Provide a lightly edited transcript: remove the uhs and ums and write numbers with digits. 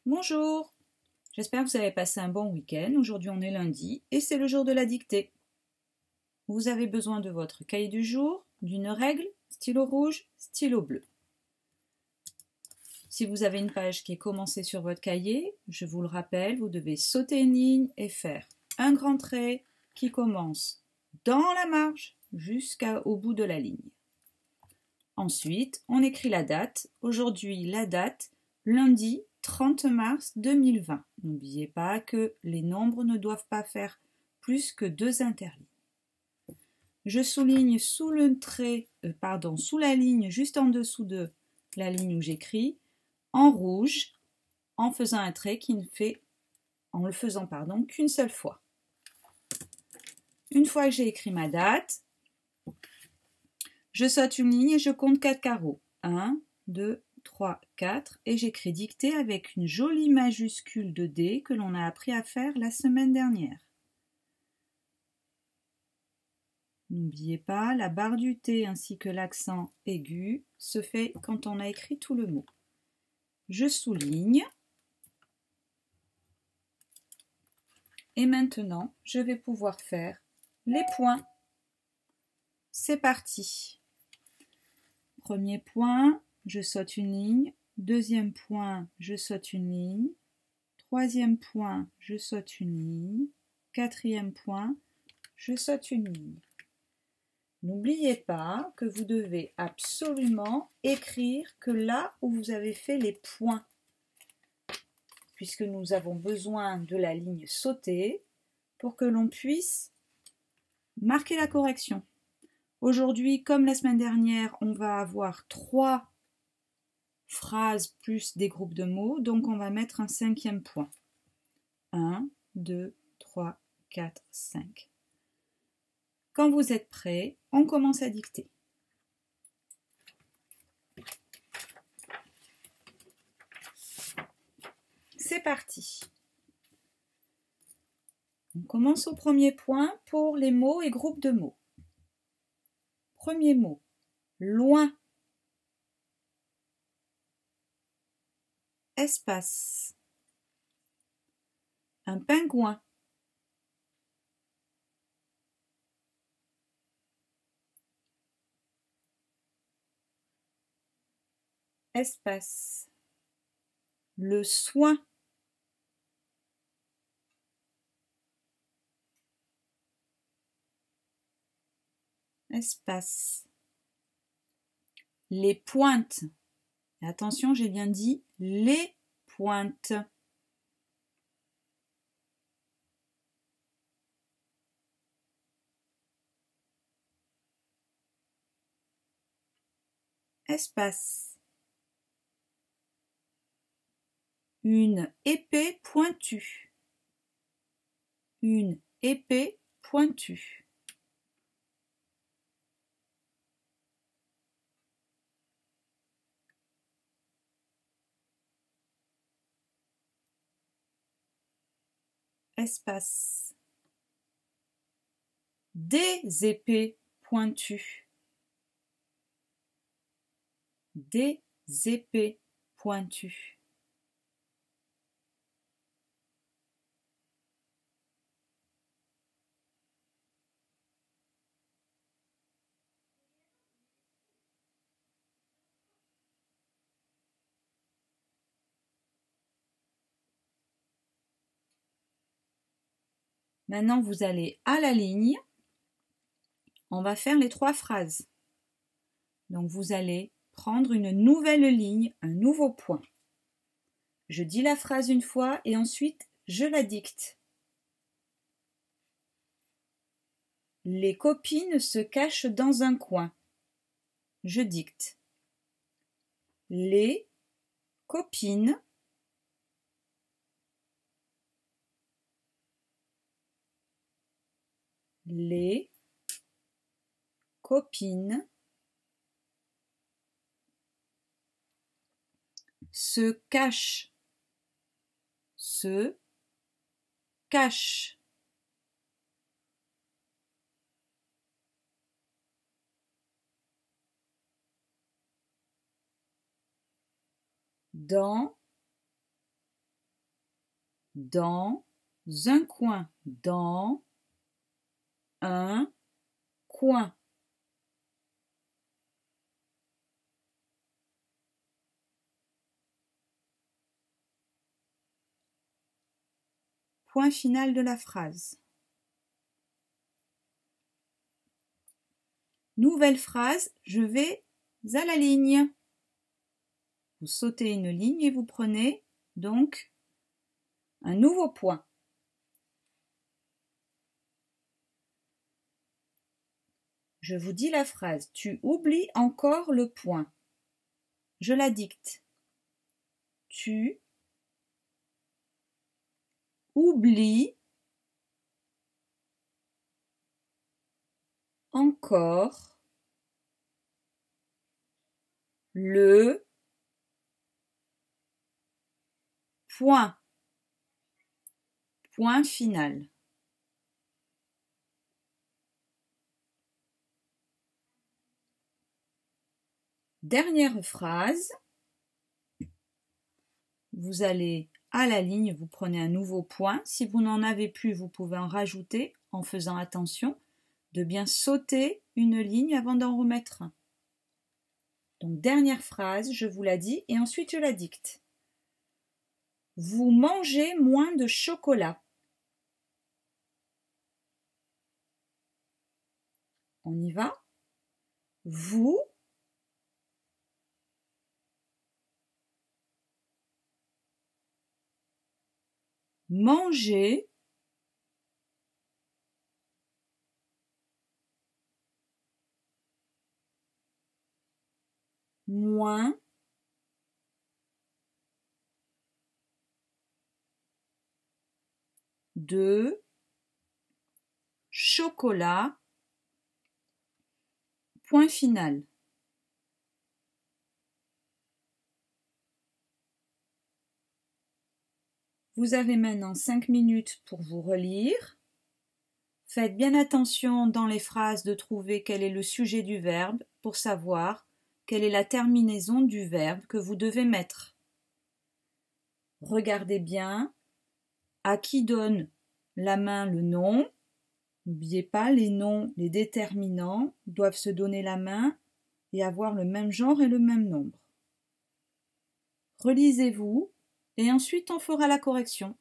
Bonjour, j'espère que vous avez passé un bon week-end. Aujourd'hui on est lundi et c'est le jour de la dictée. Vous avez besoin de votre cahier du jour, d'une règle, stylo rouge, stylo bleu. Si vous avez une page qui est commencée sur votre cahier, je vous le rappelle, vous devez sauter une ligne et faire un grand trait qui commence dans la marge jusqu'au bout de la ligne. Ensuite, on écrit la date. Aujourd'hui, la date, lundi 30 mars 2020. N'oubliez pas que les nombres ne doivent pas faire plus que 2 interlignes. Je souligne sous la ligne juste en dessous de la ligne où j'écris, en rouge, en faisant un trait en le faisant qu'une seule fois. Une fois que j'ai écrit ma date, je saute une ligne et je compte 4 carreaux. 1, 2, 3, 4 et j'écris dictée avec une jolie majuscule de D que l'on a appris à faire la semaine dernière. N'oubliez pas, la barre du T ainsi que l'accent aigu se fait quand on a écrit tout le mot. Je souligne. Et maintenant, je vais pouvoir faire les points. C'est parti. Premier point, je saute une ligne. Deuxième point, je saute une ligne. Troisième point, je saute une ligne. Quatrième point, je saute une ligne. N'oubliez pas que vous devez absolument écrire que là où vous avez fait les points, puisque nous avons besoin de la ligne sautée pour que l'on puisse marquer la correction. Aujourd'hui, comme la semaine dernière, on va avoir 3 phrases plus des groupes de mots, donc on va mettre un 5e point. 1, 2, 3, 4, 5. Quand vous êtes prêts, on commence à dicter. C'est parti. On commence au premier point pour les mots et groupes de mots. Premier mot, loin. Espace. Un pingouin. Espace. Le soin. Espace. Les pointes. Et attention, j'ai bien dit les pointes. Espace. Une épée pointue. Une épée pointue. Espace. Des épées pointues. Des épées pointues. Maintenant, vous allez à la ligne. On va faire les 3 phrases. Donc, vous allez prendre une nouvelle ligne, un nouveau point. Je dis la phrase une fois et ensuite, je la dicte. Les copines se cachent dans un coin. Je dicte. Les copines se cachent dans dans un coin, dans un coin. Point final de la phrase. Nouvelle phrase, je vais à la ligne. Vous sautez une ligne et vous prenez donc un nouveau point. Je vous dis la phrase. Tu oublies encore le point. Je la dicte. Tu oublies encore le point. Point final. Dernière phrase. Vous allez à la ligne, vous prenez un nouveau point. Si vous n'en avez plus, vous pouvez en rajouter en faisant attention de bien sauter une ligne avant d'en remettre un. Donc dernière phrase, je vous la dis et ensuite je la dicte. Vous mangez moins de chocolat. On y va. Vous mangez moins de chocolat. Point final. Vous avez maintenant 5 minutes pour vous relire. Faites bien attention dans les phrases de trouver quel est le sujet du verbe pour savoir quelle est la terminaison du verbe que vous devez mettre. Regardez bien à qui donne la main le nom. N'oubliez pas, les noms, les déterminants doivent se donner la main et avoir le même genre et le même nombre. Relisez-vous et ensuite on fera la correction.